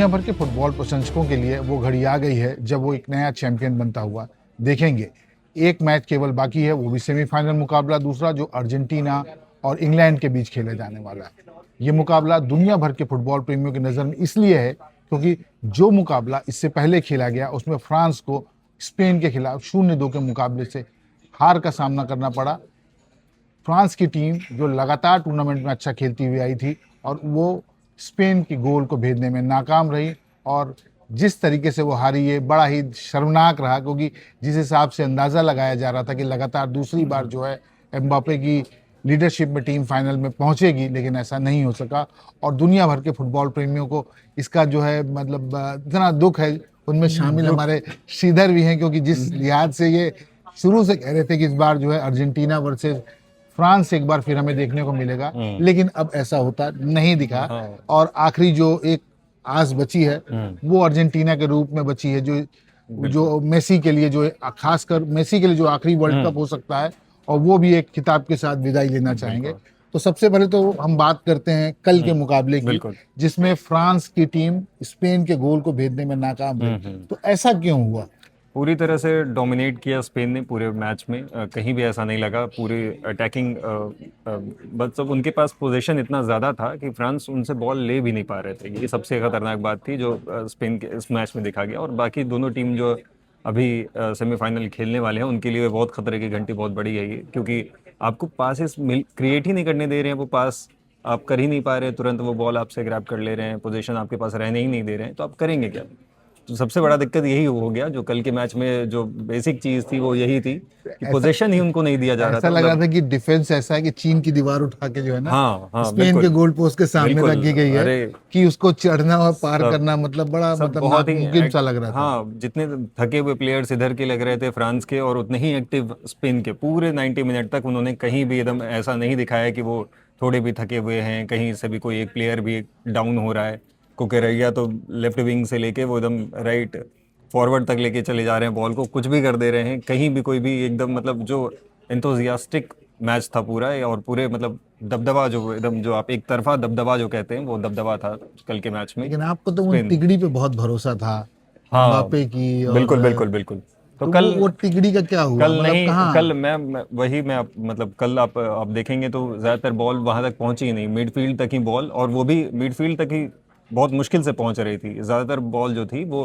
दुनिया भर के फुटबॉल प्रशंसकों के लिए वो घड़ी आ गई है जब वो एक नया चैंपियन बनता हुआ देखेंगे। एक मैच केवल बाकी है, वो भी सेमीफाइनल मुकाबला, दूसरा जो अर्जेंटीना और इंग्लैंड के बीच खेले जाने वाला है। ये मुकाबला दुनिया भर के फुटबॉल प्रेमियों की नज़र में इसलिए है क्योंकि जो मुकाबला इससे पहले खेला गया उसमें फ्रांस को स्पेन के खिलाफ 0-2 के मुकाबले से हार का सामना करना पड़ा। फ्रांस की टीम जो लगातार टूर्नामेंट में अच्छा खेलती हुई आई थी और वो स्पेन की गोल को भेदने में नाकाम रही, और जिस तरीके से वो हारी ये बड़ा ही शर्मनाक रहा, क्योंकि जिस हिसाब से अंदाज़ा लगाया जा रहा था कि लगातार दूसरी बार जो है एम्बापे की लीडरशिप में टीम फाइनल में पहुंचेगी, लेकिन ऐसा नहीं हो सका। और दुनिया भर के फुटबॉल प्रेमियों को इसका जो है मतलब इतना दुख है, उनमें शामिल हमारे श्रीधर भी हैं, क्योंकि जिस लिहाज से ये शुरू से कह रहे थे कि इस बार जो है अर्जेंटीना वर्सेस फ्रांस एक बार फिर हमें देखने को मिलेगा, लेकिन अब ऐसा होता नहीं दिखा। और आखिरी जो एक आस बची है वो अर्जेंटीना के रूप में बची है, जो मेसी के लिए, जो खासकर मेसी के लिए जो आखिरी वर्ल्ड कप हो सकता है, और वो भी एक खिताब के साथ विदाई लेना चाहेंगे। तो सबसे पहले तो हम बात करते हैं कल के मुकाबले की, जिसमें फ्रांस की टीम स्पेन के गोल को भेदने में नाकाम रही। तो ऐसा क्यों हुआ? पूरी तरह से डोमिनेट किया स्पेन ने पूरे मैच में, कहीं भी ऐसा नहीं लगा। पूरी अटैकिंग, बस सब उनके पास पोजीशन इतना ज़्यादा था कि फ्रांस उनसे बॉल ले भी नहीं पा रहे थे। ये सबसे खतरनाक बात थी जो स्पेन के इस मैच में देखा गया। और बाकी दोनों टीम जो अभी सेमीफाइनल खेलने वाले हैं उनके लिए बहुत खतरे की घंटी बहुत बड़ी है ये, क्योंकि आपको पासेस क्रिएट ही नहीं करने दे रहे हैं। वो पास आप कर ही नहीं पा रहे हैं, तुरंत वो बॉल आपसे ग्रैब कर ले रहे हैं, पोजीशन आपके पास रहने ही नहीं दे रहे हैं, तो आप करेंगे क्या? तो सबसे बड़ा दिक्कत यही हो गया। जो कल के मैच में जो बेसिक चीज थी वो यही थी कि पोजीशन ही उनको नहीं दिया जा रहा था। ऐसा लग रहा था कि डिफेंस ऐसा है कि चीन की दीवार उठा के जो है ना, हाँ, स्पेन के गोल पोस्ट के सामने रखी गई है कि उसको चढ़ना और पार करना मतलब बड़ा बहुत ही नामुमकिन सा लग रहा था। हाँ, जितने थके हुए प्लेयर्स इधर के लग रहे थे फ्रांस के, और उतने ही एक्टिव स्पेन के। पूरे 90 मिनट तक उन्होंने कहीं भी एकदम ऐसा नहीं दिखाया कि वो थोड़े भी थके हुए हैं, कहीं से भी कोई एक प्लेयर भी डाउन हो रहा है। कुकेरेया तो लेफ्ट विंग से लेके वो एकदम राइट फॉरवर्ड तक लेके चले जा रहे हैं, बॉल को कुछ भी कर दे रहे हैं, कहीं भी कोई भी एकदम मतलब जो एंथुसियास्टिक मैच था पूरा। और पूरे मतलब दबदबा जो एकदम, जो आप एक तरफा दबदबा जो कहते हैं, वो दबदबा था कल के मैच में। लेकिन आपको तो उन तिगड़ी पे बहुत भरोसा था, हाँ, एम्बापे की। और बिल्कुल बिल्कुल बिल्कुल। तो कल वो तिगड़ी का क्या हुआ? कल मतलब नहीं, कहाँ? कल मैं मतलब कल आप देखेंगे तो ज्यादातर बॉल वहां तक पहुंची ही नहीं, मिडफील्ड तक ही बॉल, और वो भी मिडफील्ड तक ही बहुत मुश्किल से पहुंच रही थी। ज्यादातर बॉल जो थी वो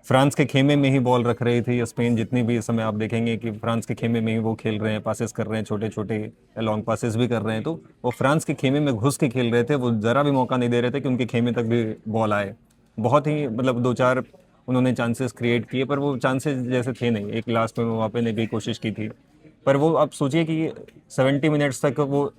फ्रांस के खेमे में ही बॉल रख रही थी स्पेन। जितनी भी इस समय आप देखेंगे कि फ्रांस के खेमे में ही वो खेल रहे हैं, पासेस कर रहे हैं, छोटे छोटे लॉन्ग पासेस भी कर रहे हैं। तो वो फ्रांस के खेमे में घुस के खेल रहे थे, वो ज़रा भी मौका नहीं दे रहे थे कि उनके खेमे तक भी बॉल आए। बहुत ही मतलब 2-4 उन्होंने चांसेस क्रिएट किए, पर वो चांसेस जैसे थे नहीं। एक लास्ट में वापे ने भी कोशिश की थी, पर वो आप सोचिए कि 70 मिनट्स तक वो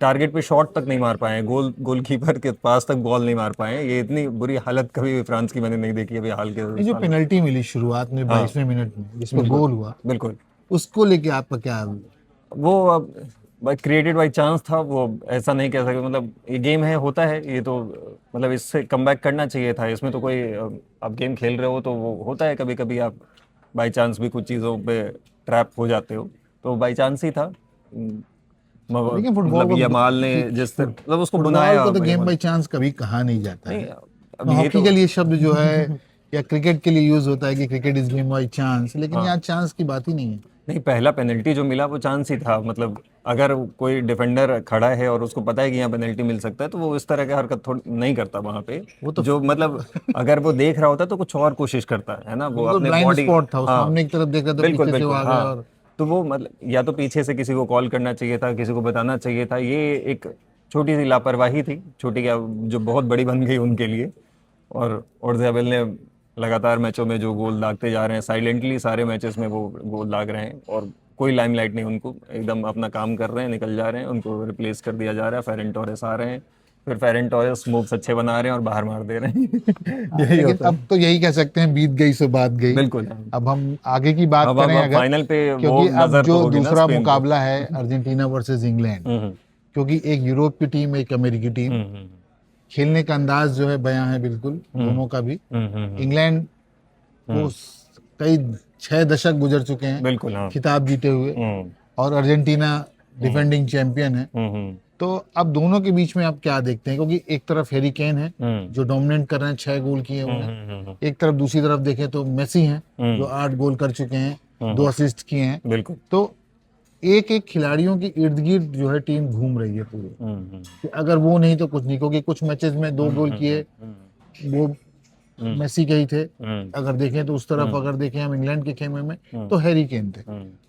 टारगेट पे शॉट तक नहीं मार पाए, गोलकीपर के पास तक बॉल नहीं मार पाए। ये इतनी बुरी हालत कभी भी फ्रांस की मैंने नहीं देखी अभी हाल के। जो पेनल्टी मिली शुरुआत में 22वें मिनट में जिसमें गोल हुआ, बिल्कुल, उसको लेके आपका क्या? वो अब क्रिएटेड बाई चांस था, वो ऐसा नहीं कह सकते। मतलब ये गेम है, होता है ये तो, मतलब इससे कमबैक करना चाहिए था। इसमें तो कोई, आप गेम खेल रहे हो तो वो होता है, कभी कभी आप बाई चांस भी कुछ चीज़ों पे ट्रैप हो जाते हो, तो बाई चांस ही था। लेकिन फुटबॉल मतलब को यमाल ने जिस मतलब उसको बुनाया, तो गेम बाई चांस कभी कहा नहीं जाता है। अब ये हॉकी के लिए शब्द जो है या क्रिकेट के लिए यूज होता है कि cricket is game by chance, लेकिन यहाँ चांस की बात ही नहीं है। नहीं, पहला पेनल्टी जो मिला वो चांस ही था। मतलब अगर कोई डिफेंडर खड़ा है और उसको पता है कि यहाँ पेनल्टी मिल सकता है, तो वो इस तरह की हरकत थोड़ी नहीं करता वहां पे। वो तो जो मतलब अगर वो देख रहा होता तो कुछ और कोशिश करता है ना, वो अपने बॉडी स्पॉट था, सामने की तरफ देख रहा था, बिल्कुल पीछे से वो बिल्कुल, आ गया। हाँ। और तो वो मतलब या तो पीछे से किसी को कॉल करना चाहिए था, किसी को बताना चाहिए था। ये एक छोटी सी लापरवाही थी, छोटी क्या, जो बहुत बड़ी बन गई उनके लिए। और ओरज़ाबेल ने लगातार मैचों में जो गोल दागते जा रहे हैं, साइलेंटली सारे मैचेस में वो गोल दाग रहे हैं, और कोई लाइमलाइट नहीं उनको, एकदम अपना काम कर रहे हैं, निकल जा रहे हैं। उनको रिप्लेस कर दिया जा रहा है, फेरन टोरेस आ रहे हैं, फिर फेरन टोरेस मूव्स अच्छे बना रहे हैं और बाहर मार दे रहे हैं। यही लेकिन होता अब है। तो यही कह सकते हैं, बीत गई सो बात गई। बिल्कुल। अब हम आगे की बात अब करें अगर, फाइनल पे वो क्योंकि अब नजर तो जो होगी ना दूसरा स्पेन पे। मुकाबला है अर्जेंटीना वर्सेस इंग्लैंड, क्योंकि एक यूरोप की टीम, एक अमेरिकी टीम, खेलने का अंदाज जो है बयां है बिल्कुल दोनों का भी। इंग्लैंड को कई 6 दशक गुजर चुके हैं बिल्कुल, हाँ। खिताब जीते हुए, और अर्जेंटीना डिफेंडिंग चैंपियन है। तो अब दोनों के बीच में आप क्या देखते हैं, क्योंकि एक तरफ हैरी केन है जो डोमिनेट कर रहे हैं, 6 गोल किए हुए हैं, एक तरफ दूसरी तरफ देखें तो मेसी हैं जो 8 गोल कर चुके हैं, 2 असिस्ट किए हैं। बिल्कुल। तो एक एक खिलाड़ियों की इर्द गिर्द जो है टीम घूम रही है पूरी, कि अगर वो नहीं तो कुछ नहीं, क्योंकि कुछ मैचेस में 2 गोल किए वो मेसी के ही थे। अगर देखें तो उस तरफ अगर देखें हम इंग्लैंड के खेमे में तो हैरी केन थे।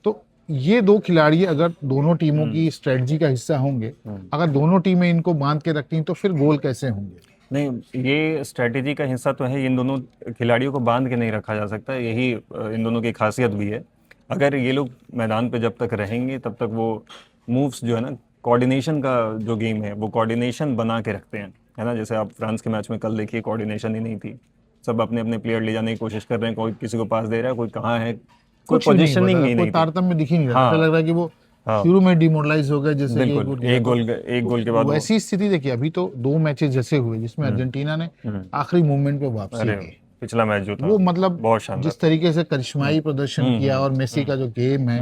तो ये 2 खिलाड़ी अगर दोनों टीमों की स्ट्रेटजी का हिस्सा होंगे, अगर दोनों टीमें इनको बांध के रखती हैं तो फिर गोल कैसे होंगे? नहीं, ये स्ट्रेटेजी का हिस्सा तो है, इन दोनों खिलाड़ियों को बांध के नहीं रखा जा सकता, यही इन दोनों की खासियत भी है। अगर ये लोग मैदान पे जब तक रहेंगे तब तक वो मूव्स जो है ना, कोऑर्डिनेशन का जो गेम है वो कोऑर्डिनेशन बना के रखते हैं, है ना। जैसे आप फ्रांस के मैच में कल देखिए, कोऑर्डिनेशन ही नहीं थी, सब अपने अपने प्लेयर ले जाने की कोशिश कर रहे हैं, कोई किसी को पास दे रहा है, कोई कहाँ है, कोई कुछ नहीं पोजिशनिंग बता, ही कोई नहीं थी। तारतम्य दिख ही नहीं रहा, हाँ ऐसा लग रहा है कि वो हाँ, शुरू में डिमोरलाइज हो गए, जैसे कि बिल्कुल। एक गोल के बाद वो वैसी स्थिति देखिए। अभी तो 2 मैचेस जैसे हुए जिसमें अर्जेंटीना ने आखिरी मोमेंट पे वापसी अरे की, पिछला मैच जो था वो मतलब बहुत शानदार जिस तरीके से करिश्माई प्रदर्शन किया और मेसी का जो गेम है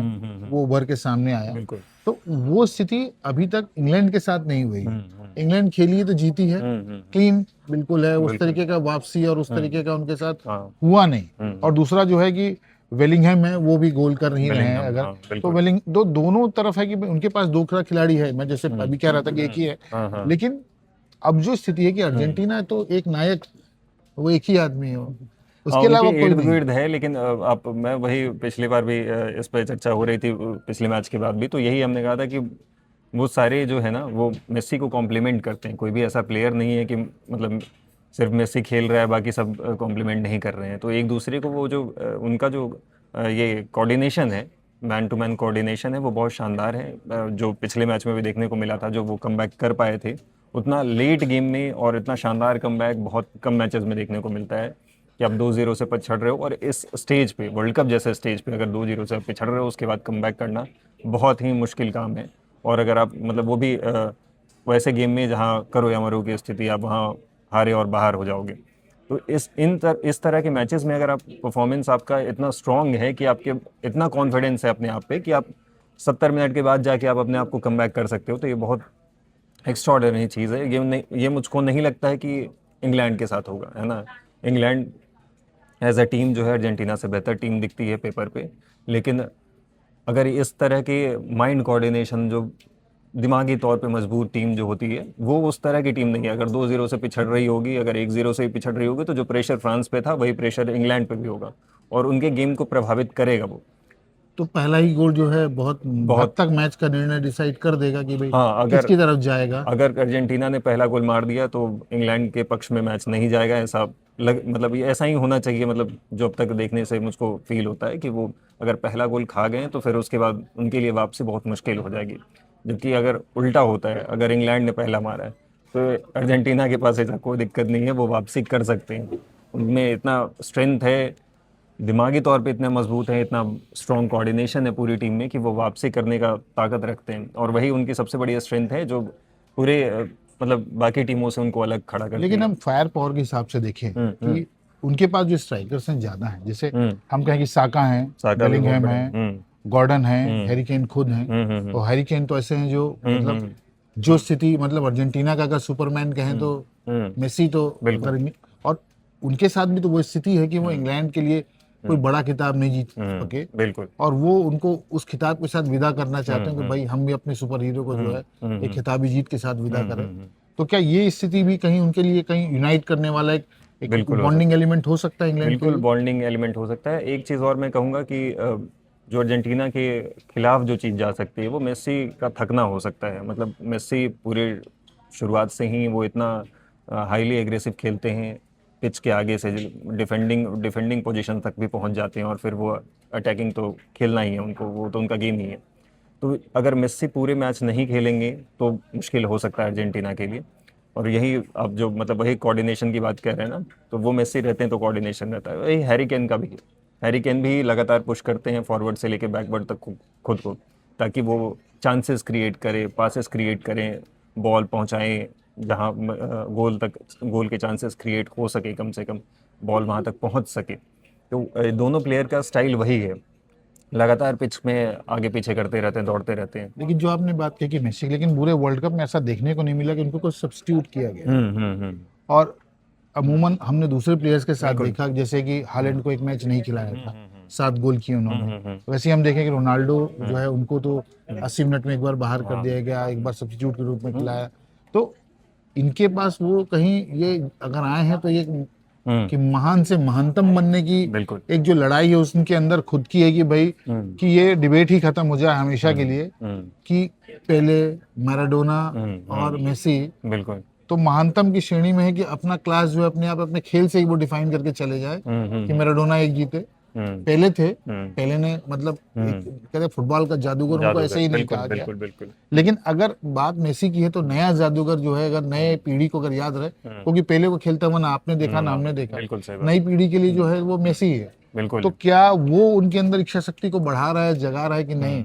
वो उभर के सामने आया, बिल्कुल। तो वो स्थिति अभी तक इंग्लैंड के साथ नहीं हुई है। इंग्लैंड खेली है तो जीती है, क्लीन बिल्कुल है, उस तरीके का वापसी और उस तरीके का उनके साथ हाँ हुआ नहीं। और दूसरा जो है कि वेलिंगहम है, वो भी गोल कर नहीं रहे हैं। बेलिंगहम, अगर हाँ तो बिल्कुल। दोनों तरफ है कि उनके पास 2 खिलाड़ी है। मैं जैसे अभी कह रहा था कि एक ही है, हाँ हाँ लेकिन अब जो स्थिति है कि अर्जेंटीना तो एक नायक, वो एक ही आदमी है, हाँ, उसके उनके अलावा कोई इर्द नहीं। गिर्द है, लेकिन आप मैं वही पिछली बार भी इस पर चर्चा हो रही थी, पिछले मैच के बाद भी, तो यही हमने कहा था कि वो सारे जो है ना वो मेसी को कॉम्प्लीमेंट करते हैं, कोई भी ऐसा प्लेयर नहीं है कि मतलब सिर्फ मेसी खेल रहा है बाकी सब कॉम्प्लीमेंट नहीं कर रहे हैं। तो एक दूसरे को वो जो उनका जो ये कोऑर्डिनेशन है, मैन टू मैन कोऑर्डिनेशन है, वो बहुत शानदार है। जो पिछले मैच में भी देखने को मिला था, जो वो कमबैक कर पाए थे, उतना लेट गेम में और इतना शानदार कमबैक बहुत कम मैचेस में देखने को मिलता है कि आप 2-0 से पिछड़ रहे हो, और इस स्टेज पे, वर्ल्ड कप जैसे स्टेज पे अगर 2-0 से पिछड़ रहे हो उसके बाद कमबैक करना बहुत ही मुश्किल काम है। और अगर आप मतलब वो भी वैसे गेम में जहाँ करो या मरो की स्थिति, आप वहाँ हारे और बाहर हो जाओगे। तो इस तरह के मैचेस में अगर आप परफॉर्मेंस आपका इतना स्ट्रांग है कि आपके इतना कॉन्फिडेंस है अपने आप पे कि आप 70 मिनट के बाद जाके आप अपने आप को कमबैक कर सकते हो, तो ये बहुत एक्स्ट्राऑर्डिनरी चीज़ है। ये मुझको नहीं लगता है कि इंग्लैंड के साथ होगा, है ना। इंग्लैंड एज अ टीम जो है अर्जेंटीना से बेहतर टीम दिखती है पेपर पे, लेकिन अगर इस तरह के माइंड कोऑर्डिनेशन, जो दिमागी तौर पे मजबूत टीम जो होती है, वो उस तरह की टीम नहीं है। अगर 2-0 से पिछड़ रही होगी, अगर 1-0 से ही पिछड़ रही होगी, तो जो प्रेशर फ्रांस पे था वही प्रेशर इंग्लैंड पे भी होगा और उनके गेम को प्रभावित करेगा वो तो पहला ही गोल जो है बहुत हद बहुत। तक मैच का निर्णय डिसाइड कर देगा कि भाई हाँ, अगर किसकी तरफ जाएगा। अगर अर्जेंटीना ने पहला गोल मार दिया तो इंग्लैंड के पक्ष में मैच नहीं जाएगा, ऐसा मतलब ये ऐसा ही होना चाहिए। मतलब जो अब तक देखने से मुझको फील होता है कि वो अगर पहला गोल खा गए तो फिर उसके बाद उनके लिए वापसी बहुत मुश्किल हो जाएगी। जबकि अगर उल्टा होता है, अगर इंग्लैंड ने पहला मारा है तो अर्जेंटीना के पास ऐसा कोई दिक्कत नहीं है, वो वापसी कर सकते हैं। उनमें इतना स्ट्रेंथ है, दिमागी तौर पे इतने मजबूत हैं, इतना स्ट्रॉन्ग कोऑर्डिनेशन है पूरी टीम में कि वो वापसी करने का ताकत रखते हैं, और वही उनकी सबसे बड़ी स्ट्रेंथ है जो पूरे मतलब बाकी टीमों से उनको अलग खड़ा करती लेकिन है। हम फायर पावर के हिसाब से देखें कि उनके पास जो स्ट्राइकर्स हैं ज्यादा हैं, जैसे हम कहें कि साका हैं, साका भी बहुत बेलिंगहैम बड़े। हैं, गॉर्डन हैं, हैरी केन खुद हैं। और हैरी केन तो ऐसे हैं जो मतलब जो स्थिति, मतलब अर्जेंटीना का अगर सुपरमैन कहें तो मेसी तो बिल्कुल। गर्मी, और उनके साथ भी तो वो स्थिति है कि वो इंग्लैंड के लिए कोई बड़ा खिताब नहीं जीत सके, बिल्कुल। और वो उनको उस खिताब के साथ विदा करना चाहते हैं कि भाई हम भी अपने सुपर हीरो को जो है एक खिताबी जीत के साथ विदा करें। तो क्या ये स्थिति भी कहीं उनके लिए कहीं यूनाइट करने वाला एक बिल्कुल हो बॉन्डिंग एलिमेंट हो सकता है इंग्लैंड के बिल्कुल लिए? बॉन्डिंग एलिमेंट हो सकता है। एक चीज़ और मैं कहूँगा कि जो अर्जेंटीना के खिलाफ जो चीज़ जा सकती है वो मेस्सी का थकना हो सकता है। मतलब मेस्सी पूरे शुरुआत से ही वो इतना हाईली एग्रेसिव खेलते हैं, पिच के आगे से डिफेंडिंग पोजीशन तक भी पहुंच जाते हैं, और फिर वो अटैकिंग तो खेलना ही है उनको, वो तो उनका गेम ही है। तो अगर मेस्सी पूरे मैच नहीं खेलेंगे तो मुश्किल हो सकता है अर्जेंटीना के लिए। और यही आप जो मतलब वही कोऑर्डिनेशन की बात कह रहे हैं ना, तो वो मेस्सी रहते हैं तो कोऑर्डिनेशन रहता है। वही हैरी केन का भी है, हैरी केन भी लगातार पुश करते हैं फॉरवर्ड से लेके बैकवर्ड तक खुद को, ताकि वो चांसेस क्रिएट करें, पासेस क्रिएट करें, बॉल पहुंचाएं जहां गोल के चांसेस क्रिएट हो सके, कम से कम बॉल वहां तक पहुंच सके। तो दोनों प्लेयर का स्टाइल वही है। लगातार पिच में आगे पीछे करते रहते हैं, दौड़ते रहते हैं। लेकिन जो आपने बात की कि मेसी, लेकिन पूरे वर्ल्ड कप में ऐसा देखने को नहीं मिला कि उनको कोई सब्स्टिट्यूट किया गया। हम्म। और अमूमन हमने दूसरे प्लेयर्स के साथ बिल्कुल। देखा, जैसे कि हालैंड को एक मैच नहीं खिलाया था, 7 गोल किए उन्होंने। हम्म। वैसे ही हम देखें कि रोनाल्डो जो है उनको तो 80 मिनट में एक बार बाहर कर दिया गया, एक बार सब्स्टिट्यूट के रूप में खिलाया। तो इनके पास वो कहीं ये अगर आए हैं तो ये कि महान से महानतम बनने की बिल्कुल। एक जो लड़ाई है उनके अंदर खुद की है कि भाई कि ये डिबेट ही खत्म हो जाए हमेशा के लिए कि पेले, मैराडोना और मेसी बिल्कुल। तो महानतम की श्रेणी में है कि अपना क्लास जो है अपने आप अपने खेल से ही वो डिफाइन करके चले जाए कि मैराडोना एक जीते, पहले थे, पहले ने मतलब कहते फुटबॉल का जादूगर उनको ऐसे ही नहीं कहा गया। बिल्कुल। लेकिन अगर बात मेसी की है तो नया जादूगर जो है, अगर नए पीढ़ी को अगर याद रहे, क्योंकि पहले को खेलता हुआ ना आपने देखा ना हमने देखा, बिल्कुल सही बात। नई पीढ़ी के लिए जो है वो मेसी ही है। बिल्कुल। तो क्या वो उनके अंदर इच्छा शक्ति को बढ़ा रहा है, जगा रहा है कि नहीं,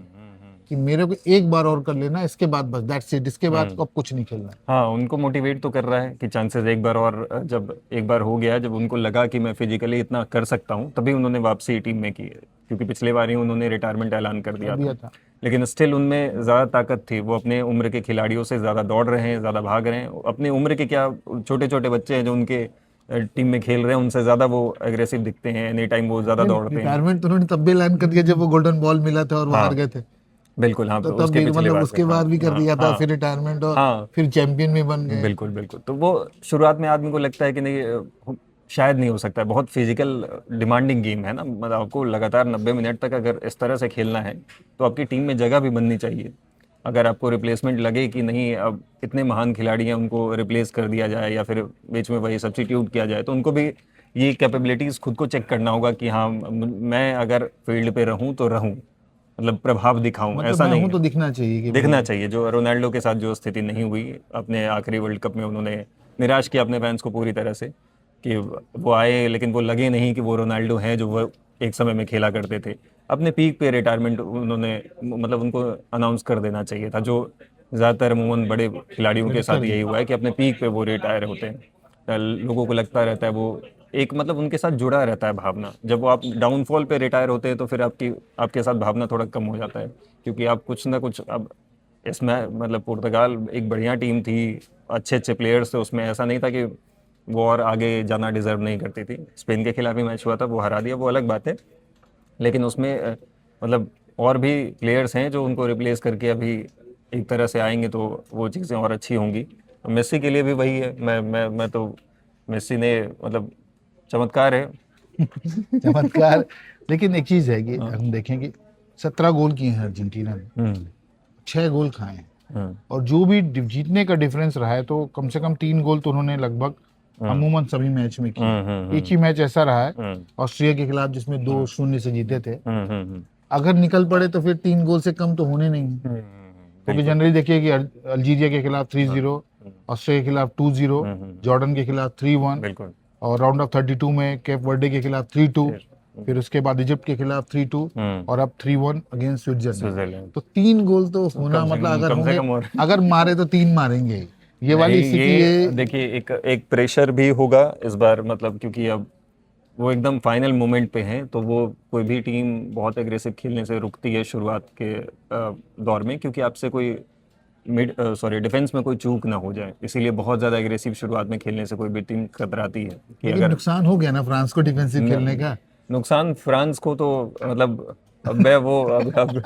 कि मेरे को एक बार और कर लेना, इसके बाद बस दैट्स इट, इसके बाद अब कुछ नहीं खेलना है। हाँ, उनको मोटिवेट तो कर रहा है कि चांसेस एक बार और, जब एक बार हो गया, जब उनको लगा कि मैं फिजिकली इतना कर सकता हूँ, तभी उन्होंने वापसी टीम में की है। क्योंकि पिछले बार ही उन्होंने रिटायरमेंट ऐलान कर दिया था। लेकिन स्टिल उनमें ज़्यादा ताकत थी, वो अपने उम्र के खिलाड़ियों से ज़्यादा दौड़ रहे हैं, ज़्यादा भाग रहे हैं। अपने उम्र के क्या, छोटे छोटे बच्चे हैं जो उनके टीम में खेल रहे हैं, उनसे ज़्यादा वो एग्रेसिव दिखते हैं, एनी टाइम वो ज़्यादा दौड़ते हैं। रिटायरमेंट तो उन्होंने तब भी ऐलान कर दिया जब वो गोल्डन बॉल मिला था और वो हार गए थे। बिल्कुल। हाँ, तो तब भी मतलब उसके बाद भी कर दिया था, फिर रिटायरमेंट और फिर चैंपियन भी बन गए। बिल्कुल। तो वो शुरुआत में आदमी को लगता है कि नहीं, शायद नहीं हो सकता है, बहुत फिजिकल डिमांडिंग गेम है ना। मतलब आपको लगातार 90 मिनट तक अगर इस तरह से खेलना है तो आपकी टीम में जगह भी बननी चाहिए। अगर आपको रिप्लेसमेंट लगे कि नहीं, अब इतने महान खिलाड़ी हैं, उनको रिप्लेस कर दिया जाए या फिर बीच में वही सब्स्टिट्यूट किया जाए, तो उनको भी ये कैपेबिलिटीज़ खुद को चेक करना होगा कि हाँ, मैं अगर फील्ड पे रहूँ तो रहूँ, मतलब प्रभाव दिखाऊं। मतलब ऐसा मैं नहीं हूं है, तो दिखना चाहिए कि दिखना चाहिए। जो रोनाल्डो के साथ जो स्थिति नहीं हुई अपने आखिरी वर्ल्ड कप में, उन्होंने निराश किया अपने फैंस को पूरी तरह से कि वो आए लेकिन वो लगे नहीं कि वो रोनाल्डो हैं जो वो एक समय में खेला करते थे। अपने पीक पे रिटायरमेंट उन्होंने, मतलब उनको अनाउंस कर देना चाहिए था, जो ज़्यादातर अमूमन बड़े खिलाड़ियों के साथ यही हुआ है कि अपने पीक पे वो रिटायर होते हैं। लोगों को लगता रहता है वो एक, मतलब उनके साथ जुड़ा रहता है भावना। जब वो आप डाउनफॉल पे रिटायर होते हैं तो फिर आपके साथ भावना थोड़ा कम हो जाता है, क्योंकि आप कुछ ना कुछ, अब इसमें मतलब पुर्तगाल एक बढ़िया टीम थी, अच्छे अच्छे प्लेयर्स थे उसमें, ऐसा नहीं था कि वो और आगे जाना डिजर्व नहीं करती थी। स्पेन के खिलाफ ही मैच हुआ था, वो हरा दिया, वो अलग बात है। लेकिन उसमें मतलब और भी प्लेयर्स हैं जो उनको रिप्लेस करके अभी एक तरह से आएंगे तो वो चीज़ें और अच्छी होंगी। मेसी के लिए भी वही है। मैं तो मेसी ने मतलब चमत्कार है। चमत्कार। लेकिन एक चीज है कि हम देखें कि 17 गोल किए हैं अर्जेंटीना ने, 6 गोल खाए हैं, और जो भी जीतने का डिफरेंस रहा है तो कम से कम 3 गोल तो उन्होंने लगभग अमूमन सभी मैच में किए। एक ही मैच ऐसा रहा है ऑस्ट्रिया के खिलाफ जिसमें 2-0 से जीते थे। अगर निकल पड़े तो फिर 3 गोल से कम तो होने नहीं है, क्योंकि जनरली देखिए कि अल्जीरिया के खिलाफ 3-0, ऑस्ट्रिया के खिलाफ 2-0, जॉर्डन के खिलाफ 3-1, बिल्कुल। और राउंड ऑफ 32 में केप वर्डे के खिलाफ 3-2, फिर उसके बाद इजिप्ट के खिलाफ 3-2, और अब 3-1 अगेंस्ट स्विट्जरलैंड। तो 3 गोल तो होना, मतलब अगर होंगे, अगर मारे तो 3 मारेंगे ही। ये वाली स्थिति ये देखिए, एक प्रेशर भी होगा इस बार, मतलब क्योंकि अब वो एकदम फाइनल मोमेंट पे हैं, तो वो कोई भी टीम बहुत एग्रेसिव खेलने से रुकती है शुरुआत के दौर में, क्योंकि आपसे कोई डिफेंस में कोई चूक ना हो जाए, इसीलिए बहुत ज़्यादा एग्रेसिव शुरुआत में खेलने से कोई भी टीम कतराती है कि लेकिन अगर नुकसान हो गया ना फ्रांस को डिफेंसिव खेलने का। नुकसान फ्रांस को तो मतलब अब मैं वो अब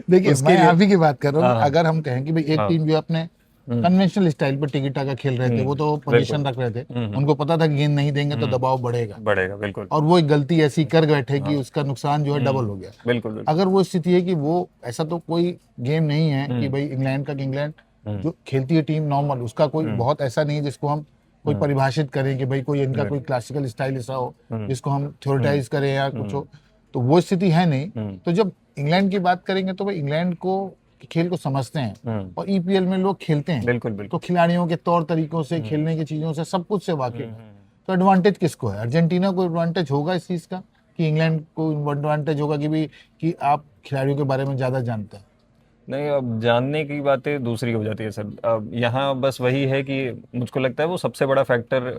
देखिए उसके मैं लिए आप ही की बात कर रहा हूँ। हाँ, अगर हम कहें कि भाई एक हाँ, टीम जो अपने कन्वेंशनल स्टाइल पर टिकी टाका खेल रहे थे, वो तो पोजीशन रख रहे थे, उनको पता था कि गेंद नहीं देंगे तो दबाव बढ़ेगा, बिल्कुल। और वो एक गलती ऐसी कर बैठे कि उसका नुकसान जो है डबल हो गया। बिल्कुल। अगर वो स्थिति है कि वो ऐसा तो कोई गेम नहीं है कि भाई इंग्लैंड का, कि इंग्लैंड जो खेलती है टीम नॉर्मल, उसका कोई बहुत ऐसा नहीं है जिसको हम कोई परिभाषित करें कि भाई कोई इनका कोई क्लासिकल स्टाइल ऐसा हो जिसको हम थ्योरेटाइज करें या कुछ हो, तो वो स्थिति है नहीं। तो जब इंग्लैंड की बात करेंगे तो भाई इंग्लैंड को खेल को समझते हैं, और ईपीएल में लोग खेलते हैं, बिल्कुल। तो खिलाड़ियों के तौर तरीकों से, खेलने की चीजों से, सब कुछ से वाकिफ है। तो एडवांटेज किसको है? अर्जेंटीना को एडवांटेज होगा इस चीज का कि इंग्लैंड को एडवांटेज होगा कि भाई कि आप खिलाड़ियों के बारे में ज्यादा जानते हैं? नहीं, अब जानने की बातें दूसरी हो जाती है सर। अब यहाँ बस वही है कि मुझको लगता है वो सबसे बड़ा फैक्टर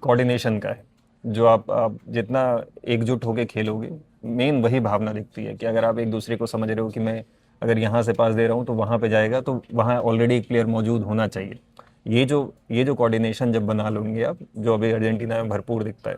कोऑर्डिनेशन का है। जो आप जितना एकजुट होके खेलोगे, मेन वही भावना दिखती है कि अगर आप एक दूसरे को समझ रहे हो कि मैं अगर यहाँ से पास दे रहा हूँ तो वहाँ पे जाएगा, तो वहाँ ऑलरेडी एक प्लेयर मौजूद होना चाहिए। ये जो कोऑर्डिनेशन जब बना लोगे आप, जो अभी अर्जेंटीना में भरपूर दिखता है,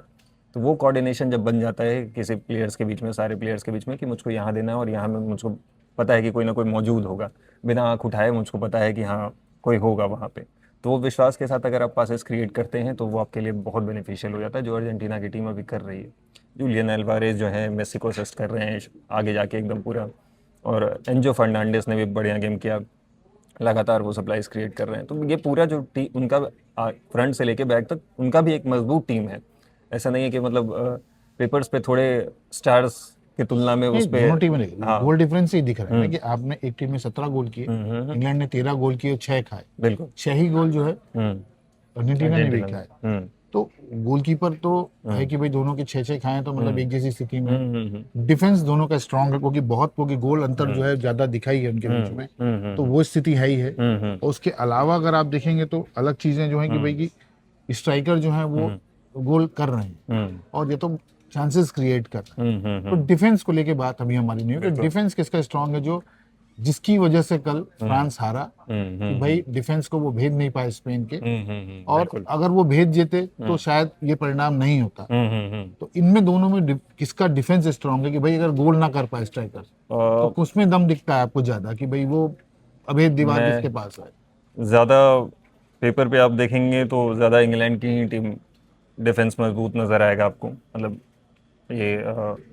तो वो कोऑर्डिनेशन जब बन जाता है किसी प्लेयर्स के बीच में, सारे प्लेयर्स के बीच में, कि मुझको यहाँ देना है और यहाँ में मुझको पता है कि कोई ना कोई मौजूद होगा, बिना आँख उठाए मुझको पता है कि हाँ कोई होगा वहाँ पे, तो वो विश्वास के साथ अगर आप पासेस क्रिएट करते हैं तो वो आपके लिए बहुत बेनिफिशियल हो जाता है, जो अर्जेंटीना की टीम अभी कर रही है। जूलियन अल्वारेज जो है मेसी को असिस्ट कर रहे हैं आगे जाके एकदम पूरा, और एंजो फर्नांडिस ने भी बढ़िया गेम किया, लगातार वो सप्लाईज क्रिएट कर रहे हैं। तो ये पूरा जो टीम उनका फ्रंट से लेके बैक तक उनका भी एक मजबूत टीम है। ऐसा नहीं है कि मतलब पेपर्स पे थोड़े स्टार्स की तुलना में उस पे दोनों टीमें नहीं, हाँ गोल डिफरेंस ही दिख रहा है ना कि आपने एक टीम में 17 गोल किए, इंग्लैंड ने 13 गोल किए, 6 खाए, बिल्कुल 6 ही गोल जो है अर्जेंटीना ने भी अर्जेंटीना खाए। तो गोलकीपर तो है कि भाई दोनों के 6-6 खाए तो मतलब एक जैसी स्थिति में डिफेंस दोनों का स्ट्रांग है, क्योंकि गोल अंतर जो है ज्यादा दिखाई है उनके बीच में, तो वो स्थिति है ही है। और उसके अलावा अगर आप देखेंगे तो अलग चीजें जो है कि भाई की स्ट्राइकर जो है वो गोल कर रहे हैं और ये तो चांसेस क्रिएट कर रहे हैं। तो डिफेंस को लेके बात अभी हमारी नहीं है कि डिफेंस किसका स्ट्रांग है, जो जिसकी वजह से कल फ्रांस हारा, कि भाई डिफेंस को वो भेद नहीं पाए स्पेन के, और अगर वो भेद जेते तो शायद ये परिणाम नहीं होता। तो इनमें दोनों में किसका डिफेंस स्ट्रांग है कि भाई अगर गोल ना कर पाए स्ट्राइकर तो उसमें दम दिखता है आपको ज्यादा कि भाई वो अभेद दीवार किसके पास है। ज़्यादा पेपर पे आप देखेंगे तो ज़्यादा इंग्लैंड की ही टीम डिफेंस मजबूत नज़र आएगा आपको। मतलब ये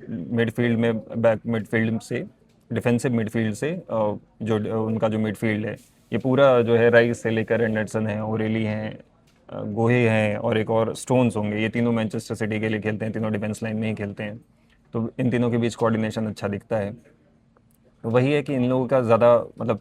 मिडफील्ड में, बैक मिडफील्ड से, डिफेंसिव मिडफील्ड से जो उनका जो मिडफील्ड है, ये पूरा जो है राइस से लेकर एंडरसन है, ओरेली हैं, गोहे हैं और एक और स्टोन्स होंगे, ये तीनों मैनचेस्टर सिटी के लिए खेलते हैं, तीनों डिफेंस लाइन में ही खेलते हैं। तो इन तीनों के बीच कोऑर्डिनेशन अच्छा दिखता है। तो वही है कि इन लोगों का ज़्यादा मतलब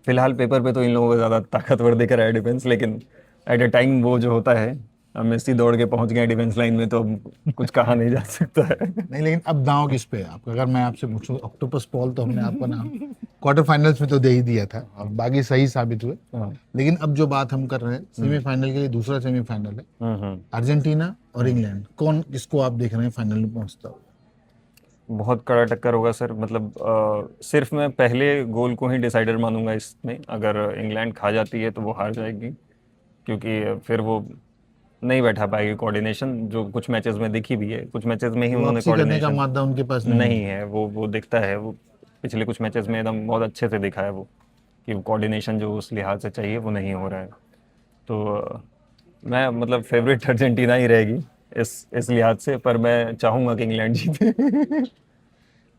फिलहाल पेपर पे तो इन लोगों का ज़्यादा ताकतवर दिख रहा है डिफेंस, लेकिन एट अ टाइम वो जो होता है, अब मेसी दौड़ के पहुंच गए डिफेंस लाइन में तो अब कुछ कहा नहीं जा सकता है। नहीं, लेकिन अब दांव किस पे है आपका? अगर मैं आपसे पूछूं, ऑक्टोपस पॉल तो हमने आपका नाम क्वार्टर फाइनल्स में तो दे ही दिया था और बाकी सही साबित हुए, लेकिन अब जो बात हम कर रहे हैं सेमीफाइनल के लिए, दूसरा सेमीफाइनल है अर्जेंटीना और इंग्लैंड, कौन किसको आप देख रहे हैं फाइनल में पहुंचता हुआ? बहुत कड़ा टक्कर होगा सर। मतलब सिर्फ मैं पहले गोल को ही डिसाइडर मानूंगा इसमें। अगर इंग्लैंड खा जाती है तो वो हार जाएगी, क्योंकि फिर वो नहीं बैठा पाएगी कोऑर्डिनेशन, जो कुछ मैचेस में दिखी भी है। कुछ मैचेस में ही उन्होंने वापसी करने का कोऑर्डिनेशन मादा उनके पास नहीं है, वो दिखता है। वो पिछले कुछ मैचेस में एकदम बहुत अच्छे से दिखा है वो, कि वो कोऑर्डिनेशन जो उस लिहाज से चाहिए वो नहीं हो रहा है। तो मैं मतलब फेवरेट अर्जेंटीना ही रहेगी इस लिहाज से, पर मैं चाहूँगा कि इंग्लैंड जीते।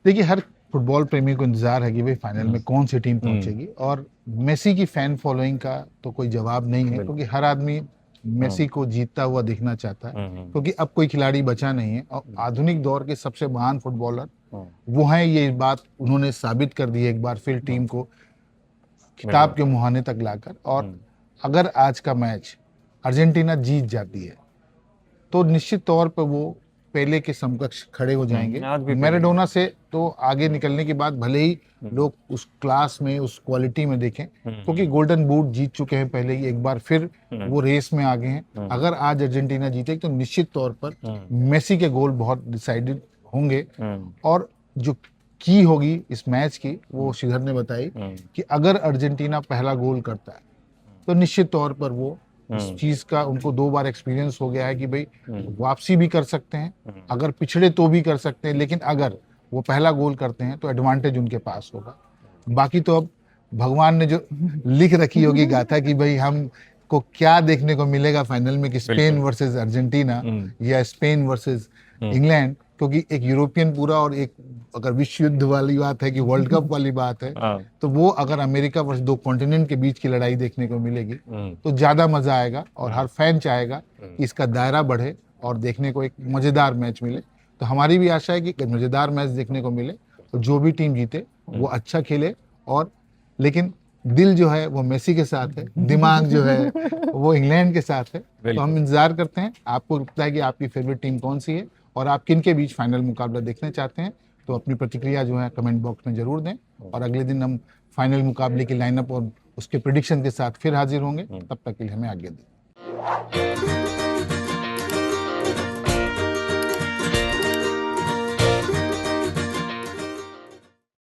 देखिए, हर फुटबॉल प्रेमी को इंतजार है कि भाई फाइनल में कौन सी टीम पहुंचेगी, और मेसी की फैन फॉलोइंग का तो कोई जवाब नहीं है, क्योंकि हर आदमी मेसी को जीतता हुआ दिखना चाहता है, क्योंकि अब कोई खिलाड़ी बचा नहीं है और आधुनिक दौर के सबसे महान फुटबॉलर वो हैं। ये बात उन्होंने साबित कर दी है एक बार फिर टीम को खिताब के मुहाने तक लाकर। और अगर आज का मैच अर्जेंटीना जीत जाती है तो निश्चित तौर पर वो पेले के समकक्ष खड़े हो जाएंगे। मैराडोना से तो आगे निकलने के बाद भले ही लोग उस क्लास में, उस क्वालिटी में देखें, क्योंकि गोल्डन बूट जीत चुके हैं पहले ही, एक बार फिर वो रेस में आ गए हैं। अगर आज अर्जेंटीना जीते तो निश्चित तौर पर मेसी के गोल बहुत डिसाइडेड होंगे। और जो की होगी इस मैच की, वो श्रीधर ने बताई कि अगर अर्जेंटीना पहला गोल करता है तो निश्चित तौर पर वो इस चीज का उनको 2 बार एक्सपीरियंस हो गया है कि भाई वापसी भी कर सकते हैं, अगर पिछड़े तो भी कर सकते हैं, लेकिन अगर वो पहला गोल करते हैं तो एडवांटेज उनके पास होगा। बाकी तो अब भगवान ने जो लिख रखी होगी गाथा कि भाई हम को क्या देखने को मिलेगा फाइनल में, कि स्पेन वर्सेस अर्जेंटीना या स्पेन वर्सेस इंग्लैंड, क्योंकि एक यूरोपियन पूरा और एक अगर विश्व युद्ध वाली बात है कि वर्ल्ड कप वाली बात है, तो वो अगर अमेरिका वर्सेस 2 कॉन्टिनेंट के बीच की लड़ाई देखने को मिलेगी तो ज्यादा मजा आएगा और हर फैन चाहेगा कि इसका दायरा बढ़े और देखने को एक मजेदार मैच मिले। तो हमारी भी आशा है कि मजेदार मैच देखने को मिले और जो भी टीम जीते वो अच्छा खेले, और लेकिन दिल जो है वो मेसी के साथ है, दिमाग जो है वो इंग्लैंड के साथ है। तो हम इंतजार करते हैं, आपको लगता है कि आपकी फेवरेट टीम कौन सी है और आप किन के बीच फाइनल मुकाबला देखना चाहते हैं, तो अपनी प्रतिक्रिया जो है कमेंट बॉक्स में जरूर दें। और अगले दिन हम फाइनल मुकाबले की लाइनअप और उसके प्रेडिक्शन के साथ फिर हाजिर होंगे। तब तक के लिए हमें आज्ञा दें।